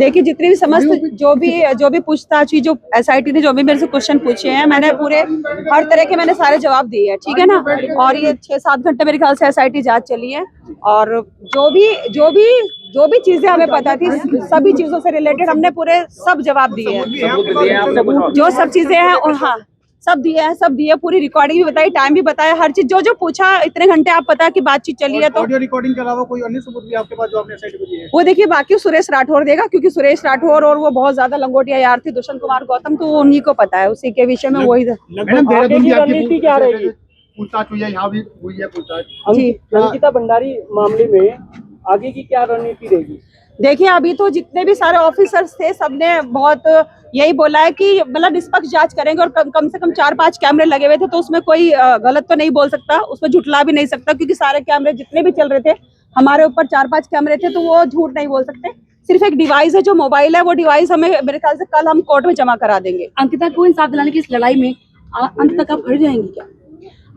देखिए जितनी भी समस्त जो भी पूछताछ हुई, जो एसआईटी ने जो भी मेरे से क्वेश्चन पूछे हैं, मैंने पूरे हर तरह के मैंने सारे जवाब दिए हैं, ठीक है ना। और ये 6-7 घंटे मेरे ख्याल से एसआईटी जांच चली है, और जो भी चीजें हमें पता थी, सभी चीजों से रिलेटेड हमने पूरे सब जवाब दिए हैं, जो सब चीजें हैं। और हाँ, सब दिए, पूरी रिकॉर्डिंग भी बताई, टाइम भी बताया, हर चीज जो पूछा। इतने घंटे आप पता कि बातचीत चली है, तो ऑडियो रिकॉर्डिंग के अलावा कोई अन्य सबूत भी आपके पास जो आपने साइड पे दिए हैं? वो देखिए बाकी सुरेश राठौर देगा, क्योंकि सुरेश राठौर और वो बहुत ज्यादा लंगोटिया यार थे, दुष्यंत कुमार गौतम, तो उन्हीं को पता है, उसी के विषय में वही। देहरादून की रणनीति क्या रहेगी? पूछताछ हुई है, यहाँ भी हुई है पूछताछ जी। अंकिता भंडारी मामले में आगे की क्या रणनीति रहेगी? देखिए अभी तो जितने भी सारे ऑफिसर्स थे, सबने बहुत यही बोला है कि मतलब निष्पक्ष जांच करेंगे, और कम से कम 4-5 कैमरे लगे हुए थे, तो उसमें कोई गलत तो नहीं बोल सकता, उसमें झुटला भी नहीं सकता, क्योंकि सारे कैमरे जितने भी चल रहे थे, हमारे ऊपर 4-5 कैमरे थे, तो वो झूठ नहीं बोल सकते। सिर्फ एक डिवाइस है, जो मोबाइल है, वो डिवाइस हमें मेरे ख्याल से कल हम कोर्ट में जमा करा देंगे। अंकिता को इंसाफ दिलाने की इस लड़ाई में अंत तक आप खड़ी रहेंगी क्या?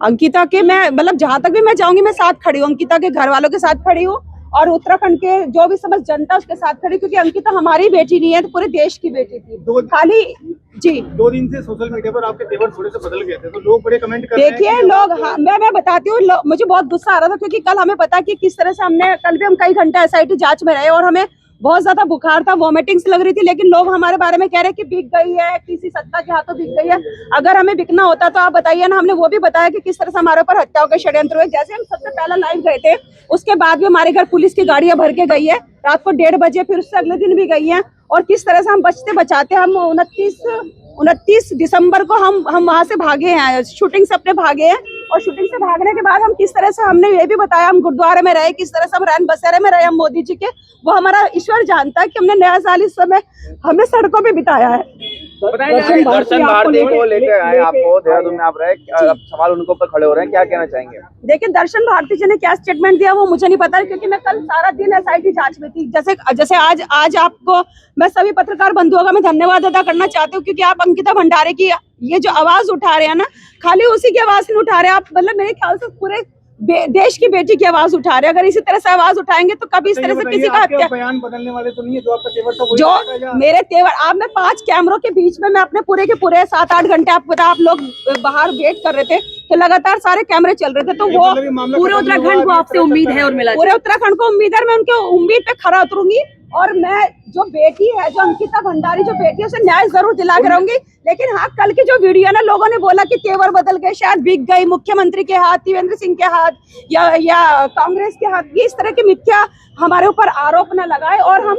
अंकिता के मैं मतलब जहां तक भी मैं जाऊंगी, मैं साथ खड़ी हूँ, अंकिता के घर वालों के साथ खड़ी हूँ, और उत्तराखंड के जो भी समस्त जनता उसके साथ खड़ी, क्योंकि अंकिता हमारी बेटी नहीं है, तो पूरे देश की बेटी थी खाली। जी, 2 दिन से सोशल मीडिया पर आपके तेवर थोड़े से बदल गए थे, तो लोग बड़े कमेंट कर रहे हैं। देखिए लोग, हाँ, मैं बताती हूँ, मुझे बहुत गुस्सा आ रहा था, क्योंकि कल हमें पता कि किस तरह से हमने, कल भी हम कई घंटे एसआईटी जांच में रहे, और हमें बहुत ज्यादा बुखार था, वॉमिटिंग्स लग रही थी, लेकिन लोग हमारे बारे में कह रहे हैं कि बिक गई है, किसी सत्ता के हाथों बिक गई है। अगर हमें बिकना होता तो आप बताइए ना, हमने वो भी बताया कि किस तरह से हमारे ऊपर हत्याओं के षड्यंत्र हुए। जैसे हम सबसे पहला लाइव गए थे, उसके बाद भी हमारे घर पुलिस की गाड़ियां भर के गई है, रात को 1:30 बजे, फिर उससे अगले दिन भी गई है, और किस तरह से हम बचते बचाते हम 29 दिसंबर को हम वहां से भागे हैं, शूटिंग से अपने भागे हैं, और शूटिंग से भागने के बाद हम किस तरह से, हमने ये भी बताया, हम गुरुद्वारे में रहे, किस तरह से हम रैन बसेरे में रहे, हम मोदी जी के, वो हमारा ईश्वर जानता है कि हमने नया साल इस समय हमने सड़कों पे बिताया है। दर्शन भारती को लेकर आए आपको, देहरादून में आप रहे, अब सवाल उनके ऊपर खड़े हो रहे हैं, क्या कहना चाहेंगे? देखिए दर्शन भारती जी ने क्या स्टेटमेंट दिया वो मुझे नहीं पता, क्योंकि मैं कल सारा दिन एसआईटी जांच में थी। जैसे आज आपको मैं सभी पत्रकार बंधुओं का मैं धन्यवाद अदा करना चाहती हूँ, क्योंकि आप अंकिता भंडारी की ये जो आवाज उठा रहे हैं ना, खाली उसी की आवाज नहीं उठा रहे आप, मतलब मेरे ख्याल से पूरे देश की बेटी की आवाज उठा रहे हैं। अगर इसी तरह से आवाज उठाएंगे तो कभी इस तरह से किसी का हत्या, बयान बदलने वाले तो नहीं है, जो आपका तेवर था जो मेरे तेवर, आप में 5 कैमरों के बीच में मैं अपने पूरे के पूरे 7-8 घंटे, आपको पता, आप लोग बाहर वेट कर रहे थे, तो लगातार सारे कैमरे चल रहे थे, तो वो पूरे उत्तराखंड को आपसे उम्मीद है, और मिला पूरे उत्तराखंड को उम्मीद है, मैं उनके उम्मीद पे खरा उतरूंगी, और मैं जो बेटी है, जो अंकिता भंडारी जो बेटी है, उसे न्याय जरूर दिला के रहूंगी। लेकिन हाँ, कल की जो वीडियो है ना, लोगों ने बोला कि तेवर बदल गए, शायद बिक गई, मुख्यमंत्री के हाथ, त्रिवेंद्र सिंह के हाथ, या कांग्रेस के हाथ, ये इस तरह की मिथ्या हमारे ऊपर आरोप न लगाए, और हम